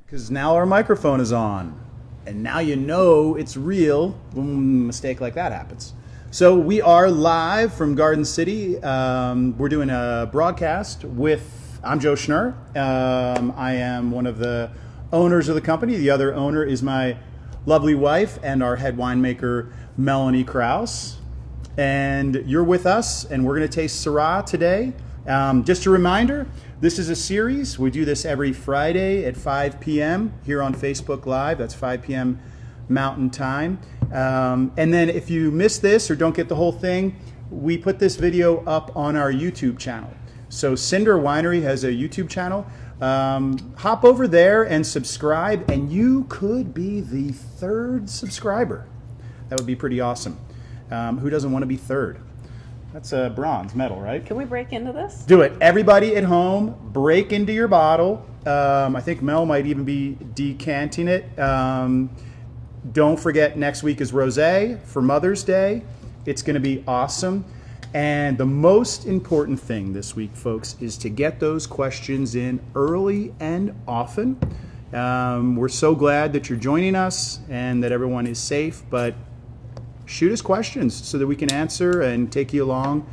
Because now our microphone is on. And now you know it's real when a mistake like that happens. So we are live from Garden City. We're doing a broadcast with, I'm Joe Schnerr. I am one of the owners of the company. The other owner is my lovely wife and our head winemaker, Melanie Krause. And you're with us, and we're going to taste Syrah today. Just a reminder, this is a series. We do this every Friday at 5 p.m. here on Facebook Live. That's 5 p.m. Mountain Time. And then if you miss this or don't get the whole thing, we put this video up on our YouTube channel. So Cinder Winery has a YouTube channel. Hop over there and subscribe, and you could be the third subscriber. That would be pretty awesome. Who doesn't want to be third? That's a bronze medal, right? Can we break into this? Do it. Everybody at home, break into your bottle. I think Mel might even be decanting it. Don't forget, next week is Rosé for Mother's Day. It's going to be awesome. And the most important thing this week, folks, is to get those questions in early and often. We're so glad that you're joining us and that everyone is safe, but shoot us questions so that we can answer and take you along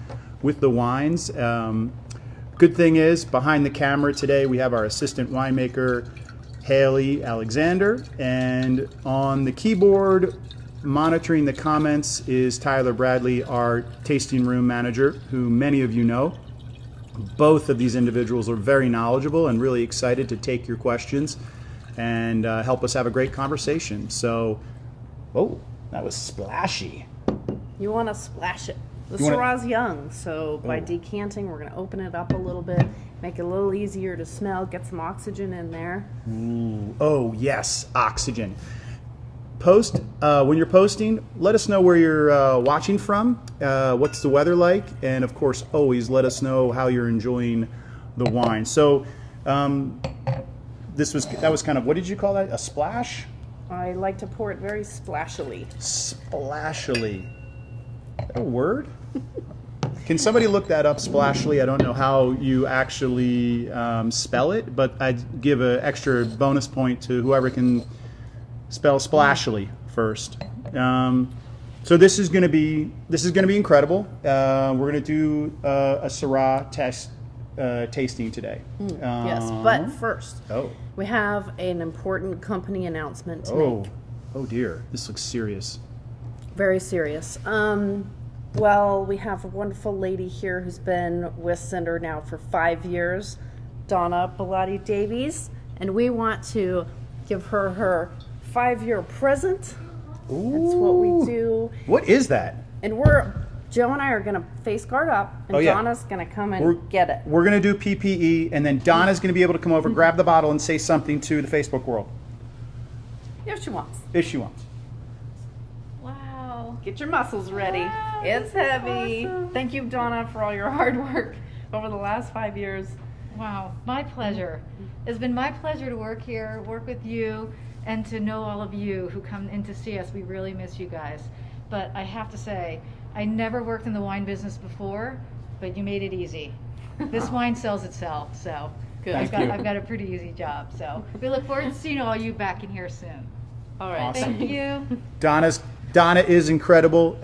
with the wines. Good thing is, behind the camera today, we have our assistant winemaker, Haley Alexander, and on the keyboard, monitoring the comments, is Tyler Bradley, our tasting room manager, who many of you know. Both of these individuals are very knowledgeable and really excited to take your questions and help us have a great conversation. So, oh, that was splashy. You want to splash it. The Syrah's young, so by decanting, we're going to open it up a little bit, make it a little easier to smell, get some oxygen in there. Ooh. Oh, yes, oxygen. When you're posting, let us know where you're watching from, what's the weather like, and of course, always let us know how you're enjoying the wine. So, that was kind of, what did you call that? A splash? I like to pour it very splashily. Splashily. Is that a word? Can somebody look that up, splashily? I don't know how you actually spell it, but I'd give an extra bonus point to whoever can spell splashily first. So this is going to be incredible. We're going to do a Syrah tasting today. Yes, but first, oh, we have an important company announcement to make. Oh dear, this looks serious. Very serious. Well, we have a wonderful lady here who's been with Cinder now for 5 years, Donna Bellotti Davies, and we want to give her 5-year present. Ooh. That's what we do. What is that? And Joe and I are going to face guard up, and Donna's going to come and get it. We're going to do PPE, and then Donna's going to be able to come over, grab the bottle, and say something to the Facebook world. If she wants. If she wants. Wow. Get your muscles ready. Wow, it's heavy. awesome. Thank you, Donna, for all your hard work over the last 5 years. Wow, my pleasure. It's been my pleasure to work here, work with you, and to know all of you who come in to see us. We really miss you guys. But I have to say, I never worked in the wine business before, but you made it easy. This wine sells itself, so Good. I've got a pretty easy job. So we look forward to seeing all you back in here soon. All right. Awesome. Thank you. Donna is incredible.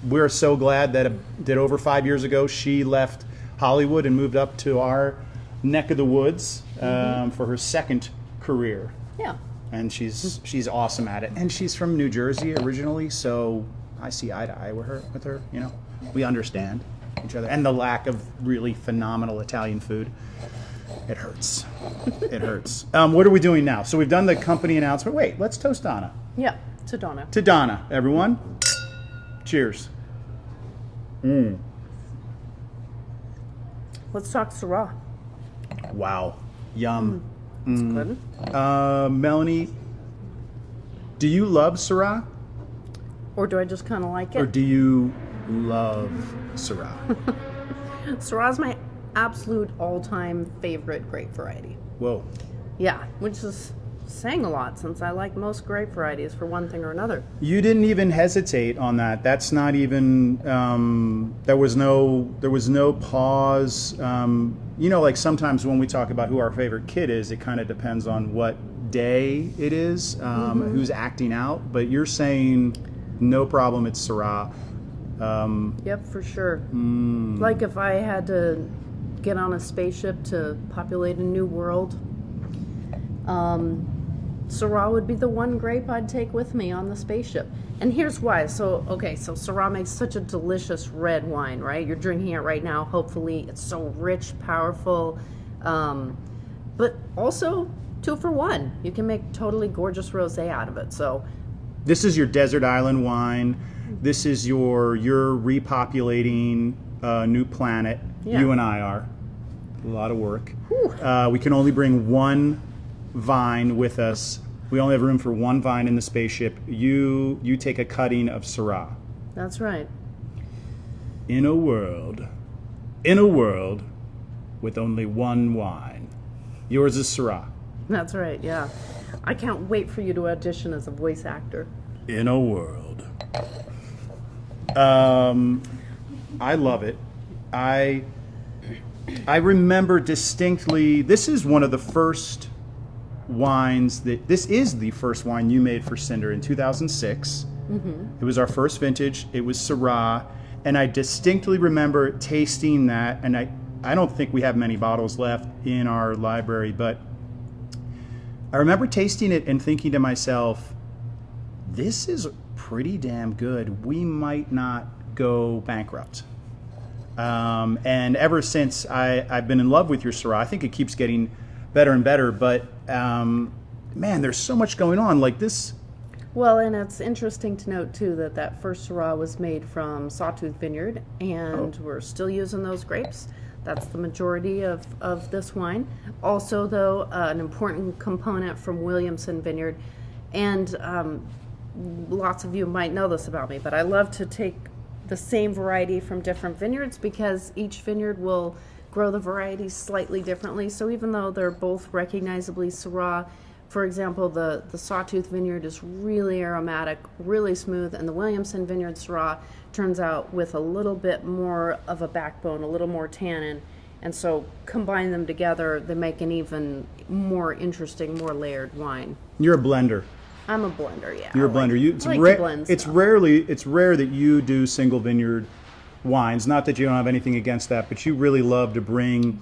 We're so glad that over 5 years ago she left Hollywood and moved up to our neck of the woods for her second career. Yeah. And she's awesome at it. And she's from New Jersey originally, so I see eye to eye with her. You know, we understand each other. And the lack of really phenomenal Italian food. It hurts. It hurts. What are we doing now? So we've done the company announcement. Wait, let's toast Donna. Yeah, to Donna. To Donna, everyone. Cheers. Let's talk Syrah. Wow. Yum. It's good. Melanie, do you love Syrah? Or do I just kind of like it? Or do you love Syrah? Syrah's my absolute all-time favorite grape variety. Whoa. Yeah, which is saying a lot since I like most grape varieties for one thing or another. You didn't even hesitate on that. That's not even. There was no pause. Like sometimes when we talk about who our favorite kid is, it kind of depends on what day it is, who's acting out. But you're saying no problem. It's Syrah. Yep, for sure. Like if I had to get on a spaceship to populate a new world, Syrah would be the one grape I'd take with me on the spaceship. And here's why. So Syrah makes such a delicious red wine, right? You're drinking it right now. Hopefully it's so rich, powerful, but also 2 for 1. You can make totally gorgeous rosé out of it. So this is your desert island wine. This is you're repopulating a new planet. Yeah. You and I are. A lot of work. We can only bring one vine with us. We only have room for one vine in the spaceship. You take a cutting of Syrah. that's right. In a world with only one wine. Yours is Syrah. That's right, yeah. I can't wait for you to audition as a voice actor. In a world. I love it. I remember distinctly, this is one of the first wines this is the first wine you made for Cinder in 2006. It was our first vintage. It was Syrah, and I distinctly remember tasting that, and I don't think we have many bottles left in our library, but I remember tasting it and thinking to myself, this is pretty damn good. We might not go bankrupt. And ever since I've been in love with your Syrah. I think it keeps getting better and better, but man, there's so much going on like this. Well, and it's interesting to note, too, that first Syrah was made from Sawtooth Vineyard, and we're still using those grapes. That's the majority of this wine. Also, though, an important component from Williamson Vineyard, and lots of you might know this about me, but I love to take the same variety from different vineyards because each vineyard will grow the varieties slightly differently. So even though they're both recognizably Syrah, for example, the Sawtooth Vineyard is really aromatic, really smooth, and the Williamson Vineyard Syrah turns out with a little bit more of a backbone, a little more tannin, and so combine them together, they make an even more interesting, more layered wine. You're a blender. I'm a blender, yeah. You're a blender. I like to blend it's stuff. it's rare that you do single vineyard wines. Not that you don't have anything against that, but you really love to bring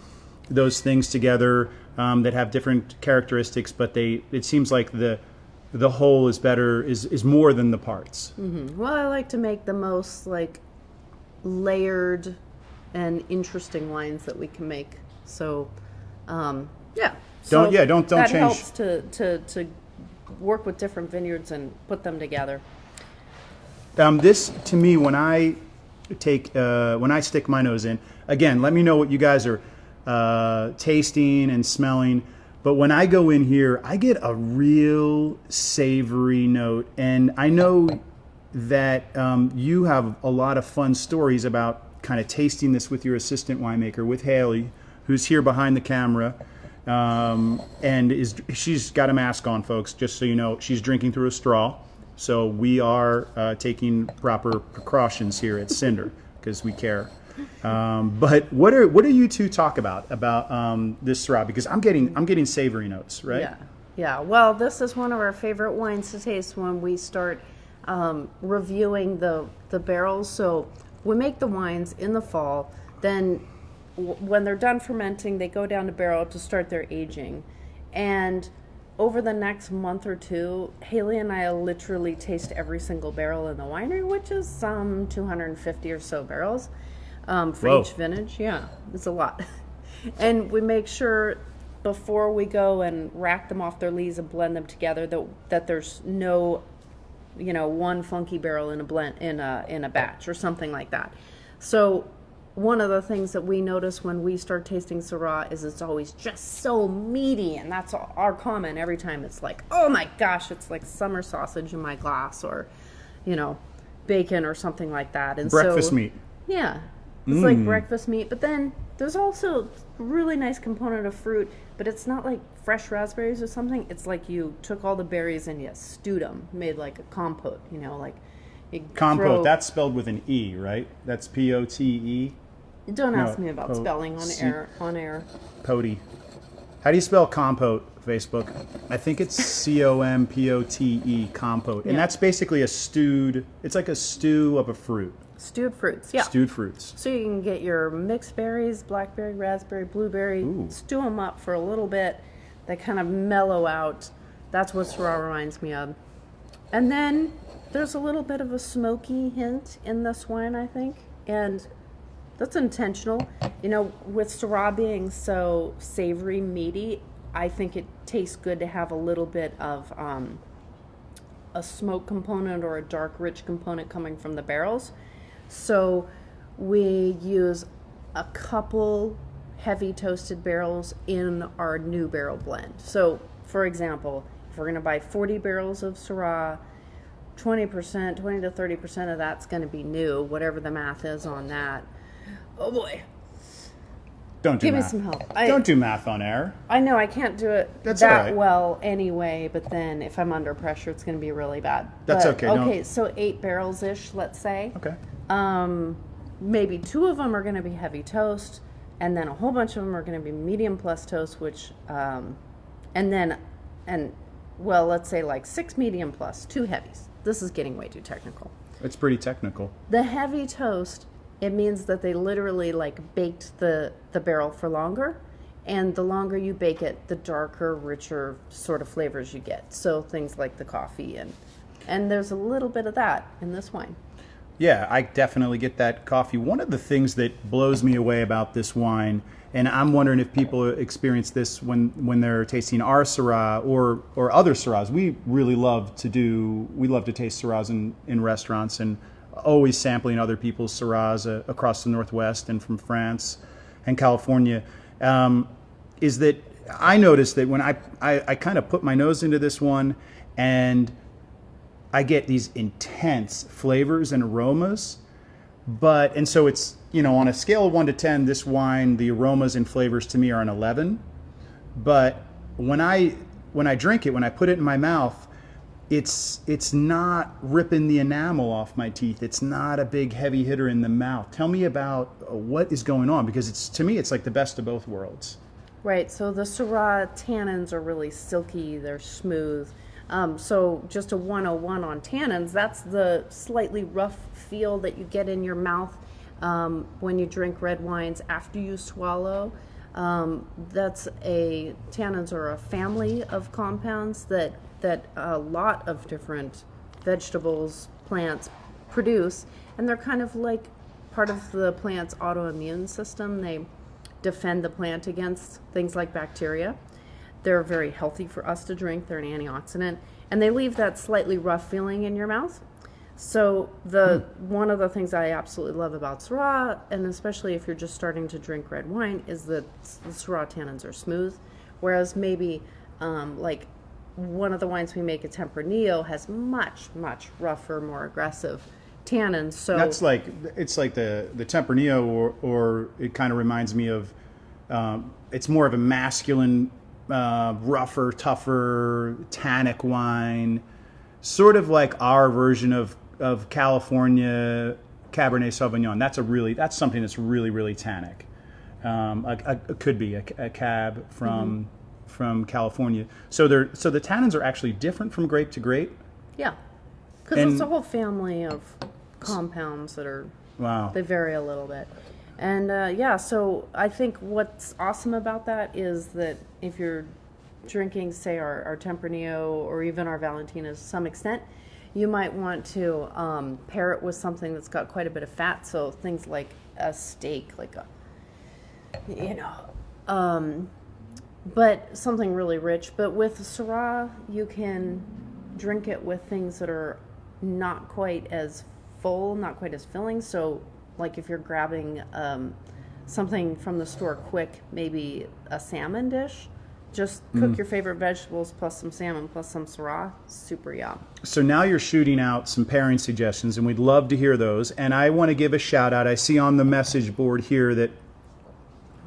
those things together that have different characteristics, but it seems like the whole is better, is more than the parts. Well, I like to make the most like layered and interesting wines that we can make. So, yeah. Don't that change. helps to work with different vineyards and put them together. This to me, when I stick my nose in, again, let me know what you guys are tasting and smelling. But when I go in here, I get a real savory note, and I know that you have a lot of fun stories about kind of tasting this with your assistant winemaker, with Haley, who's here behind the camera, and she's got a mask on, folks, just so you know. She's drinking through a straw, so we are taking proper precautions here at Cinder because we care. But what do you two talk about this Syrah? Because I'm getting savory notes, right? Yeah. Well, this is one of our favorite wines to taste when we start reviewing the barrels. So we make the wines in the fall. Then when they're done fermenting, they go down to barrel to start their aging. And over the next month or two, Haley and I literally taste every single barrel in the winery, which is some 250 or so barrels. For each vintage, yeah, it's a lot. And we make sure before we go and rack them off their lees and blend them together that there's no, one funky barrel in a blend in a batch or something like that. So one of the things that we notice when we start tasting Syrah is it's always just so meaty, and that's our comment every time. It's like, oh my gosh, it's like summer sausage in my glass, or bacon or something like that. And breakfast meat. Yeah. It's like breakfast meat, but then there's also a really nice component of fruit, but it's not like fresh raspberries or something. It's like you took all the berries and you stewed them, made like a compote, you know, like you Compote, that's spelled with an E, right? That's P-O-T-E? Don't ask No, me about spelling on air. Potey. How do you spell compote, Facebook? I think it's C-O-M-P-O-T-E, compote. And Yeah. that's basically it's like a stew of a fruit. Stewed fruits, yeah. Stewed fruits. So you can get your mixed berries, blackberry, raspberry, blueberry, stew them up for a little bit. They kind of mellow out. That's what Syrah reminds me of. And then there's a little bit of a smoky hint in this wine, I think. And that's intentional. You know, with Syrah being so savory, meaty, I think it tastes good to have a little bit of a smoke component or a dark, rich component coming from the barrels. So we use a couple heavy toasted barrels in our new barrel blend. So, for example, if we're going to buy 40 barrels of Syrah, 20 to 30% of that's going to be new, whatever the math is on that. Oh boy. Don't do Give me math. some help. Don't do math on air. I know I can't do it That's all that right. well anyway, but then if I'm under pressure, it's going to be really bad. That's But, okay, Okay, so 8 barrels-ish, let's say. Okay. Maybe 2 of them are going to be heavy toast, and then a whole bunch of them are going to be medium plus toast, which, well, let's say like 6 medium plus, 2 heavies. This is getting way too technical. It's pretty technical. The heavy toast, it means that they literally like baked the barrel for longer, and the longer you bake it, the darker, richer sort of flavors you get. So things like the coffee, and there's a little bit of that in this wine. Yeah, I definitely get that coffee. One of the things that blows me away about this wine, and I'm wondering if people experience this when they're tasting our Syrah or other Syrahs. We love to taste Syrahs in restaurants, and always sampling other people's Syrahs across the Northwest and from France and California. Is that I noticed that when I kind of put my nose into this one, and I get these intense flavors and aromas, and so it's, you know, on a scale of 1 to 10, this wine, the aromas and flavors to me are an 11. But when I drink it, when I put it in my mouth, it's not ripping the enamel off my teeth. It's not a big heavy hitter in the mouth. Tell me about what is going on, because to me it's like the best of both worlds. Right, so the Syrah tannins are really silky, they're smooth. So just a 101 on tannins, that's the slightly rough feel that you get in your mouth when you drink red wines after you swallow. Tannins are a family of compounds that a lot of different vegetables, plants produce, and they're kind of like part of the plant's autoimmune system. They defend the plant against things like bacteria. They're very healthy for us to drink. They're an antioxidant, and they leave that slightly rough feeling in your mouth. So one of the things I absolutely love about Syrah, and especially if you're just starting to drink red wine, is that the Syrah tannins are smooth, whereas maybe like one of the wines we make at Tempranillo has much rougher, more aggressive tannins. So It's like the Tempranillo, or it kind of reminds me of it's more of a masculine, rougher, tougher, tannic wine, sort of like our version of California Cabernet Sauvignon. That's something that's really tannic. Could be a cab from California. So the tannins are actually different from grape to grape. yeah, because it's a whole family of compounds that are they vary a little bit. And so I think what's awesome about that is that if you're drinking, say, our Tempranillo or even our Valentinas to some extent, you might want to pair it with something that's got quite a bit of fat. So things like a steak, but something really rich. But with Syrah, you can drink it with things that are not quite as full, not quite as filling. So like if you're grabbing something from the store quick, maybe a salmon dish, Just cook your favorite vegetables plus some salmon plus some Syrah. Super yum. So now you're shooting out some pairing suggestions, and we'd love to hear those. And I want to give a shout out. I see on the message board here that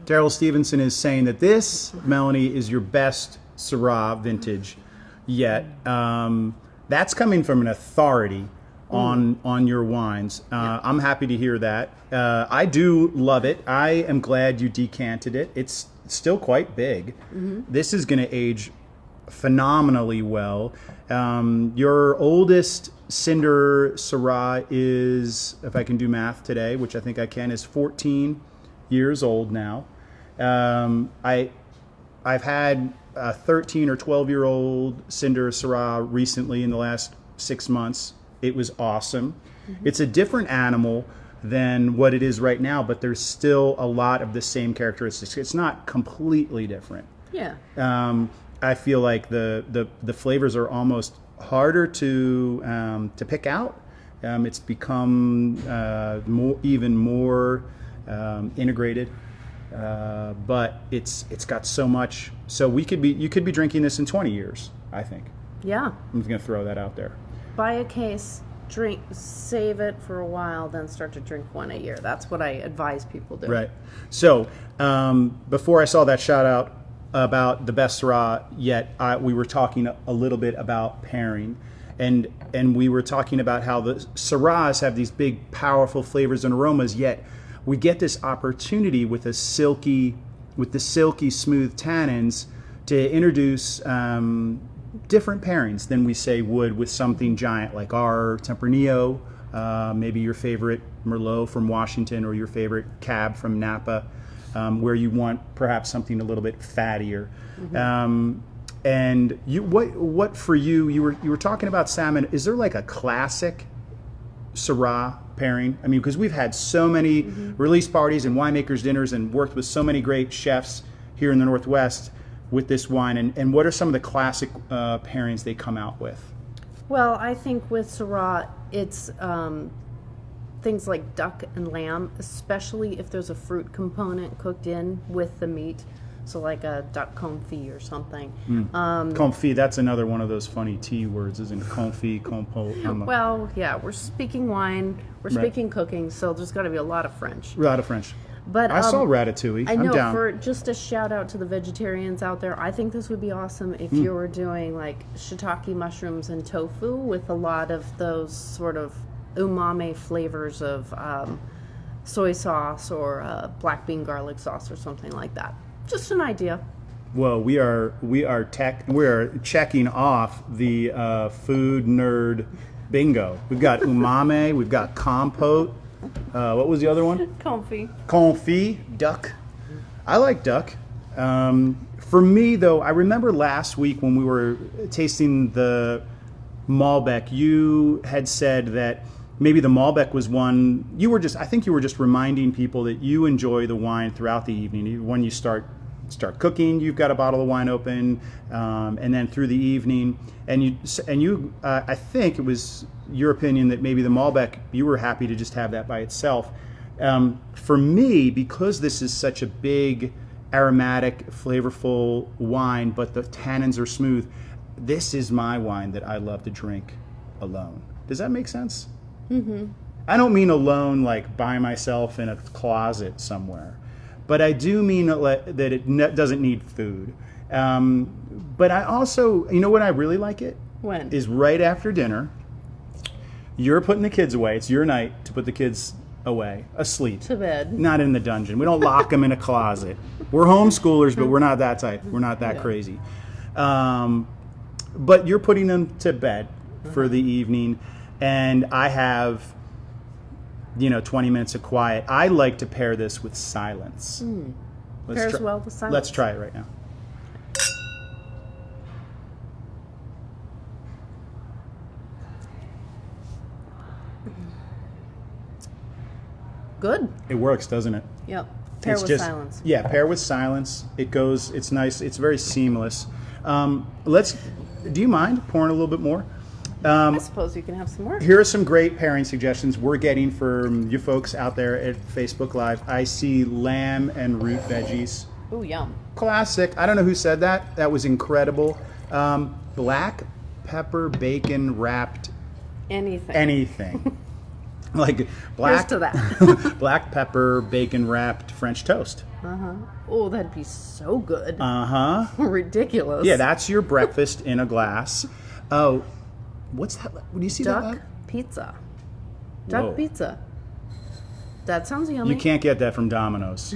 Daryl Stevenson is saying that this, Melanie, is your best Syrah vintage yet. That's coming from an authority on your wines. I'm happy to hear that. I do love it. I am glad you decanted it. It's still quite big. This is going to age phenomenally well. Your oldest Cinder Syrah is, if I can do math today, which I think I can, is 14 years old now. I've had a 13 or 12-year-old Cinder Syrah recently in the last 6 months. It was awesome. It's a different animal than what it is right now, but there's still a lot of the same characteristics. It's not completely different. Yeah. I feel like the flavors are almost harder to pick out. It's become even more integrated, but it's got so much. So you could be drinking this in 20 years. I think. Yeah. I'm just gonna throw that out there. Buy a case, drink, save it for a while, then start to drink one a year. That's what I advise people do. Right. So before I saw that shout out about the best Syrah yet, we were talking a little bit about pairing, and we were talking about how the Syrahs have these big, powerful flavors and aromas. Yet we get this opportunity with the silky, smooth tannins to introduce different pairings than we say would with something giant like our Tempranillo, maybe your favorite Merlot from Washington or your favorite Cab from Napa, where you want perhaps something a little bit fattier. And what for you? You were talking about salmon. Is there like a classic Syrah pairing? I mean, because we've had so many release parties and winemakers dinners and worked with so many great chefs here in the Northwest with this wine, and what are some of the classic pairings they come out with? Well, I think with Syrah, it's things like duck and lamb, especially if there's a fruit component cooked in with the meat. So like a duck confit or something. Confit, that's another one of those funny T words, isn't it? Confit, compote. Well, yeah, we're speaking wine, we're Right. speaking cooking, so there's got to be a lot of French. A lot of French. But I saw Ratatouille. I know, I'm down. for just a shout out to the vegetarians out there, I think this would be awesome if you were doing like shiitake mushrooms and tofu with a lot of those sort of umami flavors of soy sauce or black bean garlic sauce or something like that. Just an idea. Well, we are checking off the food nerd bingo. We've got umami, we've got compote. What was the other one? Confit. Confit, duck. I like duck. For me, though, I remember last week when we were tasting the Malbec, you had said that maybe the Malbec was one. I think you were just reminding people that you enjoy the wine throughout the evening. When you start cooking, you've got a bottle of wine open, and then through the evening, and you. I think it was your opinion that maybe the Malbec, you were happy to just have that by itself. For me, because this is such a big, aromatic, flavorful wine, but the tannins are smooth, this is my wine that I love to drink alone. Does that make sense? Mm-hmm. I don't mean alone like by myself in a closet somewhere, but I do mean that it doesn't need food. But I also, you know what I really like it? When? Is right after dinner. You're putting the kids away. It's your night to put the kids away, asleep. To bed. Not in the dungeon. We don't lock them in a closet. We're homeschoolers, but we're not that type. We're not that crazy. But you're putting them to bed for the evening, and I have, 20 minutes of quiet. I like to pair this with silence. Pairs well with silence. Let's try it right now. Good. It works, doesn't it? Yep. Pair with silence. Yeah, pair with silence. It goes. It's nice. It's very seamless. Do you mind pouring a little bit more? I suppose you can have some more. Here are some great pairing suggestions we're getting from you folks out there at Facebook Live. I see lamb and root veggies Ooh, yum. Classic. I don't know who said that. That was incredible. Black pepper bacon wrapped Anything. anything. Like black Here's to that. black pepper bacon wrapped French toast. Oh, that'd be so good. Uh-huh. Ridiculous. Yeah, that's your breakfast in a glass. Oh, what's that? What do you see Duck that? pizza. Whoa. Duck pizza. That sounds yummy. You can't get that from Domino's.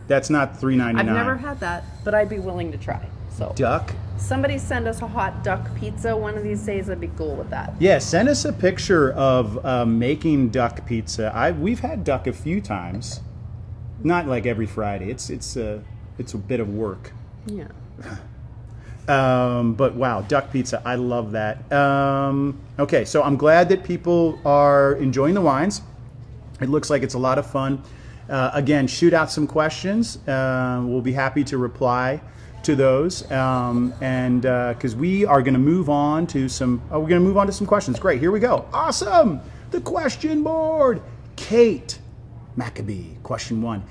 That's not $3.99. I've never had that, but I'd be willing to try. So Duck. somebody send us a hot duck pizza one of these days. I'd be cool with that. Yeah, send us a picture of making duck pizza. We've had duck a few times, not like every Friday. It's a bit of work. Yeah. But wow, duck pizza, I love that. Okay, so I'm glad that people are enjoying the wines. It looks like it's a lot of fun. Again, shoot out some questions. We'll be happy to reply to those, and because we are going to move on to some, we're going to move on to some questions. Great, here we go. Awesome, the question board. Kate Maccabee, question 1.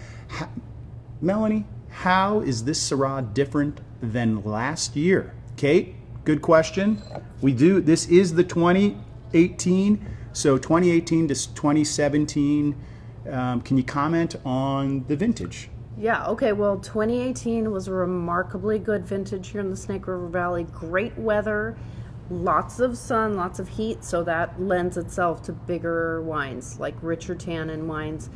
Melanie, how is this Syrah different than last year? Kate, good question. This is the 2018, so 2018 to 2017. Can you comment on the vintage? Yeah, okay, well, 2018 was a remarkably good vintage here in the Snake River Valley. Great weather, lots of sun, lots of heat, so that lends itself to bigger wines, like richer tannin wines.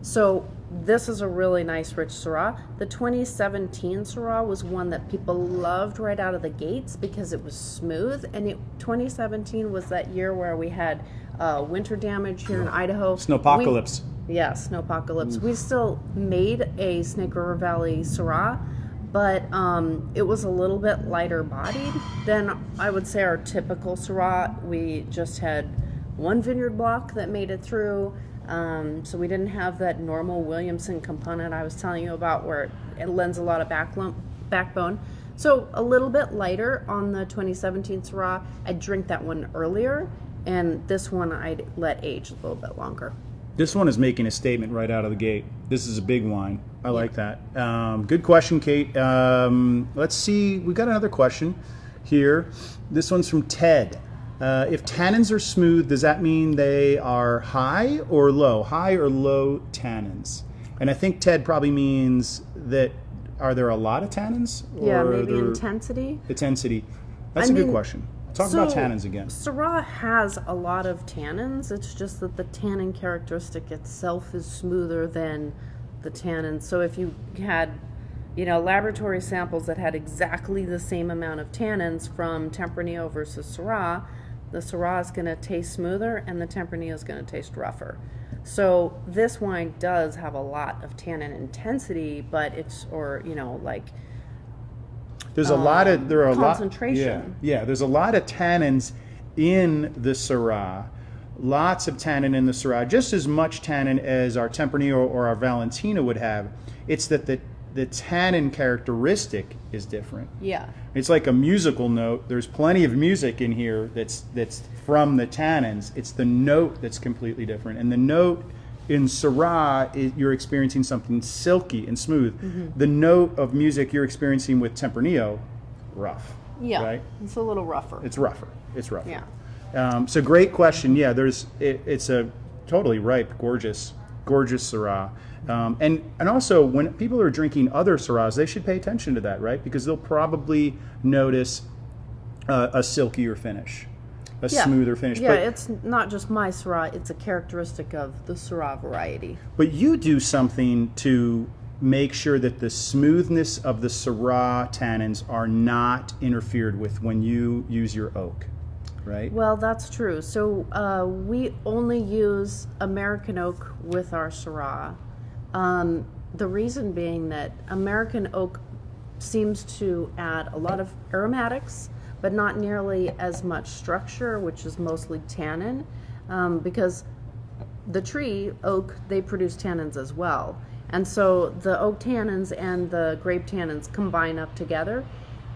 So this is a really nice, rich Syrah. The 2017 Syrah was one that people loved right out of the gates because it was smooth, and 2017 was that year where we had winter damage here in Idaho. Snowpocalypse. Yeah, snowpocalypse. We still made a Snake River Valley Syrah, but it was a little bit lighter bodied than I would say our typical Syrah. We just had one vineyard block that made it through, so we didn't have that normal Williamson component I was telling you about where it lends a lot of backbone. So a little bit lighter on the 2017 Syrah. I'd drink that one earlier, and this one I'd let age a little bit longer. This one is making a statement right out of the gate. This is a big wine. I like that. Good question, Kate. Let's see. We got another question here. This one's from Ted. If tannins are smooth, does that mean they are high or low? High or low tannins? And I think Ted probably means that, are there a lot of tannins? Yeah, or maybe there- intensity. Intensity. That's a good question. Talk about tannins again. Syrah has a lot of tannins. It's just that the tannin characteristic itself is smoother than the tannins. So if you had, laboratory samples that had exactly the same amount of tannins from Tempranillo versus Syrah, the Syrah is going to taste smoother and the Tempranillo is going to taste rougher. So this wine does have a lot of tannin intensity, but There's a lot of concentration. Yeah, there's a lot of tannins in the Syrah. Lots of tannin in the Syrah, just as much tannin as our Tempranillo or our Valentina would have. It's that the tannin characteristic is different. Yeah. It's like a musical note. There's plenty of music in here that's from the tannins. It's the note that's completely different. And the note in Syrah, you're experiencing something silky and smooth. Mm-hmm. The note of music you're experiencing with Tempranillo, rough. Yeah, right? It's a little rougher. It's rougher. Yeah. So great question. Yeah, it's a totally ripe, gorgeous Syrah. And also, when people are drinking other Syrahs, they should pay attention to that, right? Because they'll probably notice a silkier finish, smoother finish. Yeah, it's not just my Syrah, it's a characteristic of the Syrah variety. But you do something to make sure that the smoothness of the Syrah tannins are not interfered with when you use your oak, right? Well, that's true. So we only use American oak with our Syrah. The reason being that American oak seems to add a lot of aromatics, but not nearly as much structure, which is mostly tannin, because the tree, oak, they produce tannins as well. And so the oak tannins and the grape tannins combine up together.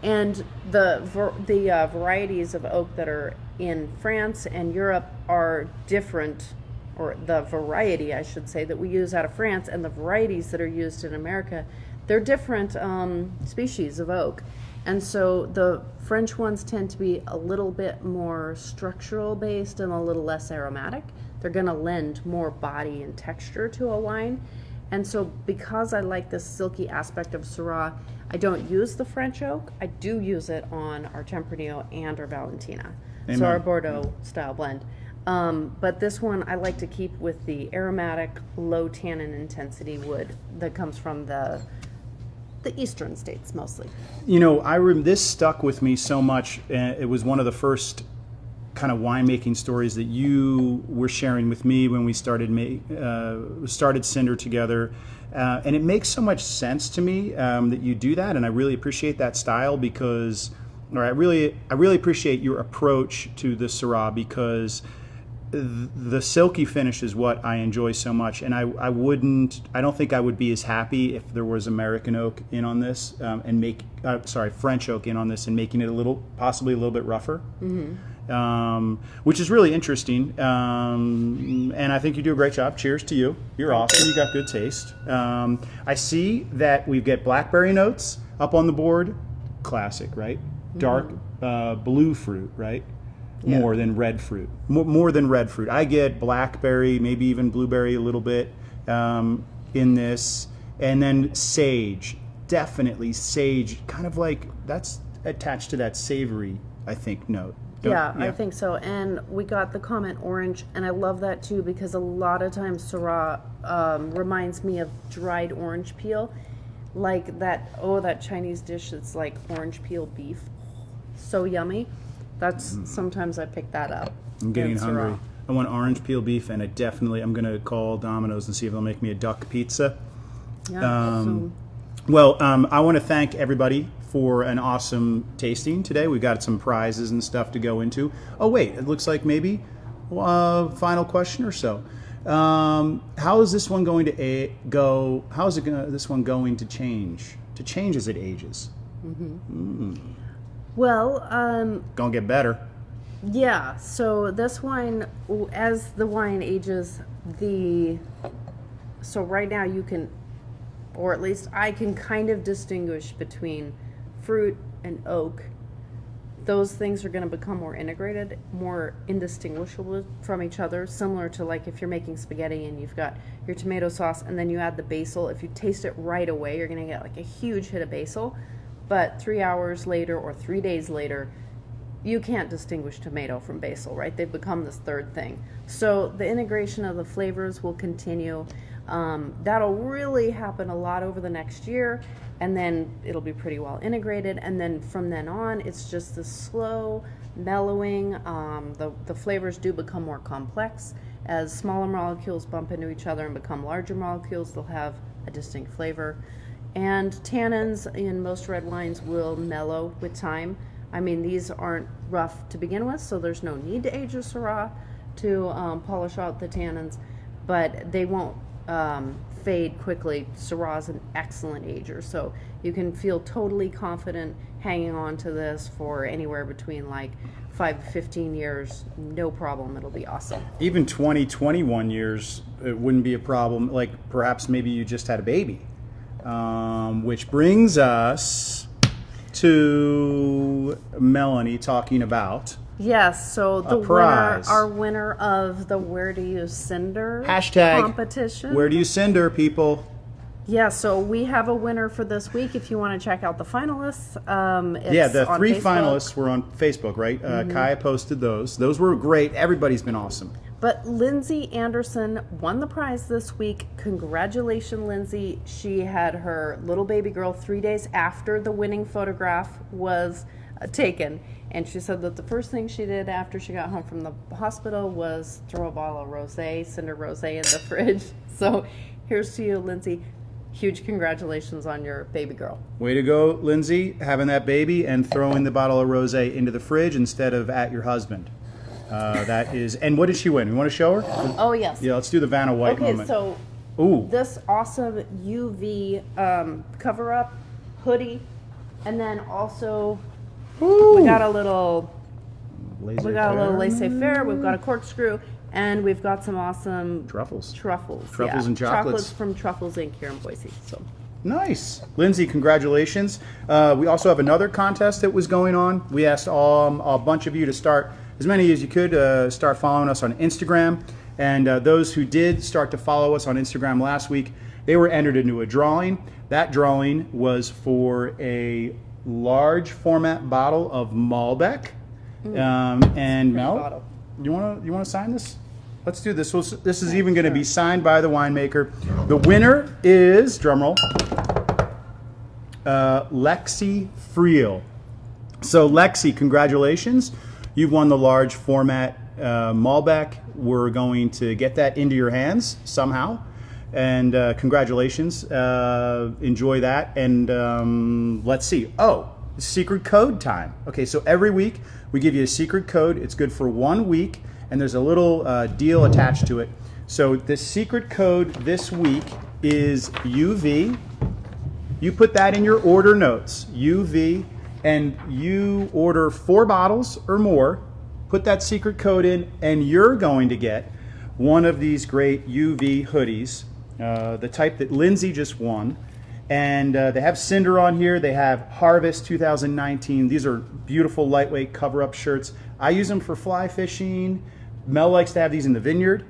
And the varieties of oak that are in France and Europe are different, or the variety, I should say, that we use out of France and the varieties that are used in America, they're different species of oak. And so the French ones tend to be a little bit more structural based and a little less aromatic. They're going to lend more body and texture to a wine. And so because I like this silky aspect of Syrah, I don't use the French oak. I do use it on our Tempranillo and our Valentina. Amen. So our Bordeaux style blend. But this one I like to keep with the aromatic, low tannin intensity wood that comes from the eastern states mostly. You know, this stuck with me so much. It was one of the first kind of winemaking stories that you were sharing with me when we started Cinder together, and it makes so much sense to me that you do that, and I really appreciate that style because, or I really appreciate your approach to the Syrah because the silky finish is what I enjoy so much, and I don't think I would be as happy if there was American oak in on this French oak in on this and making it possibly a little bit rougher, which is really interesting, and I think you do a great job. Cheers to you. You're awesome. You got good taste. I see that we've got blackberry notes up on the board. Classic, right? Dark blue fruit, right? Yeah. More than red fruit. More than red fruit. I get blackberry, maybe even blueberry a little bit in this. And then sage. Definitely sage. Kind of like that's attached to that savory, I think, note. Yeah, I think so. And we got the comment orange, and I love that too because a lot of times Syrah reminds me of dried orange peel. Like that Chinese dish that's like orange peel beef. So yummy. That's sometimes I pick that up. I'm getting hungry. I want orange peel beef, and I'm going to call Domino's and see if they'll make me a duck pizza. Yeah. I want to thank everybody for an awesome tasting today. We've got some prizes and stuff to go into. Oh wait, it looks like maybe final question or so. How is this one going to go? How is this one going to change? To change as it ages. Well, gonna get better. Yeah, so this wine, as the wine ages, so right now you can, or at least I can kind of distinguish between fruit and oak. Those things are going to become more integrated, more indistinguishable from each other, similar to like if you're making spaghetti and you've got your tomato sauce and then you add the basil. If you taste it right away, you're going to get like a huge hit of basil. But 3 hours later or 3 days later, you can't distinguish tomato from basil, right? They've become this third thing. So the integration of the flavors will continue. That'll really happen a lot over the next year, and then it'll be pretty well integrated. And then from then on, it's just the slow mellowing. The flavors do become more complex. As smaller molecules bump into each other and become larger molecules, they'll have a distinct flavor. And tannins in most red wines will mellow with time. I mean, these aren't rough to begin with, so there's no need to age a Syrah to polish out the tannins, but they won't fade quickly. Syrah is an excellent ager, so you can feel totally confident hanging on to this for anywhere between like 5 to 15 years, no problem. It'll be awesome. Even 20, 21 years, it wouldn't be a problem. Like perhaps maybe you just had a baby. Which brings us to Melanie talking about yes. So the prize. our winner of the Where Do You Cinder hashtag competition. Where do you cinder, people? Yeah. So we have a winner for this week. If you want to check out the finalists, The on 3 Facebook. finalists were on Facebook, right? Kaya posted those. Those were great. Everybody's been awesome. But Lindsay Anderson won the prize this week. Congratulations, Lindsay. She had her little baby girl 3 days after the winning photograph was taken. And she said that the first thing she did after she got home from the hospital was throw a bottle of rosé, Cinder rosé, in the fridge. So here's to you, Lindsay. Huge congratulations on your baby girl. Way to go, Lindsay, having that baby and throwing the bottle of rosé into the fridge instead of at your husband. That is, and what did she win? You want to show her? Oh, yes. Yeah, let's do the Vanna White moment. So Ooh. this awesome UV cover-up hoodie, and then also Ooh. we got a little Laissez-faire. laissez-faire. We've got a corkscrew, and we've got some awesome Truffles. Truffles And chocolates. from Truffles Inc. here in Boise. So Nice. Lindsay, congratulations. We also have another contest that was going on. We asked a bunch of you to start, as many as you could, start following us on Instagram. And those who did start to follow us on Instagram last week, they were entered into a drawing. That drawing was for a large format bottle of Malbec. And Mel, bottle. you want to sign this? Let's do this. This is even going to be signed by the winemaker. The winner is, drumroll, Lexi Friel. So Lexi, congratulations. You've won the large format Malbec. We're going to get that into your hands somehow. And congratulations. Enjoy that. And let's see. Oh, secret code time. Okay, so every week we give you a secret code. It's good for 1 week. And there's a little deal attached to it. So the secret code this week is UV. You put that in your order notes, UV, and you order 4 bottles or more, put that secret code in, and you're going to get one of these great UV hoodies, the type that Lindsay just won. And they have Cinder on here. They have Harvest 2019. These are beautiful, lightweight cover-up shirts. I use them for fly fishing. Mel likes to have these in the vineyard.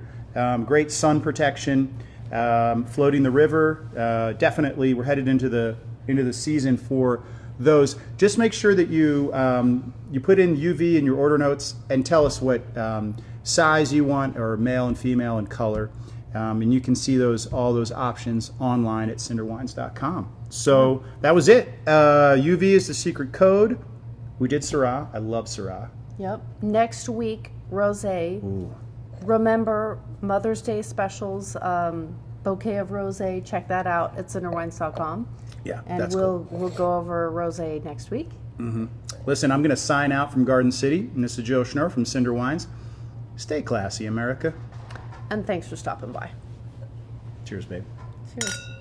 Great sun protection, floating the river. Definitely, we're headed into the season for those. Just make sure that you put in UV in your order notes and tell us what size you want, or male and female and color. And you can see all those options online at cinderwines.com. So that was it. UV is the secret code. We did Syrah. I love Syrah. Yep. Next week, rosé. Ooh. Remember Mother's Day specials, bouquet of rosé. Check that out at cinderwines.com. Yeah, and that's we'll cool. go over rosé next week. Mm-hmm. Listen, I'm going to sign out from Garden City, and this is Joe Schnerr from Cinder Wines. Stay classy, America. And thanks for stopping by. Cheers, babe. Cheers.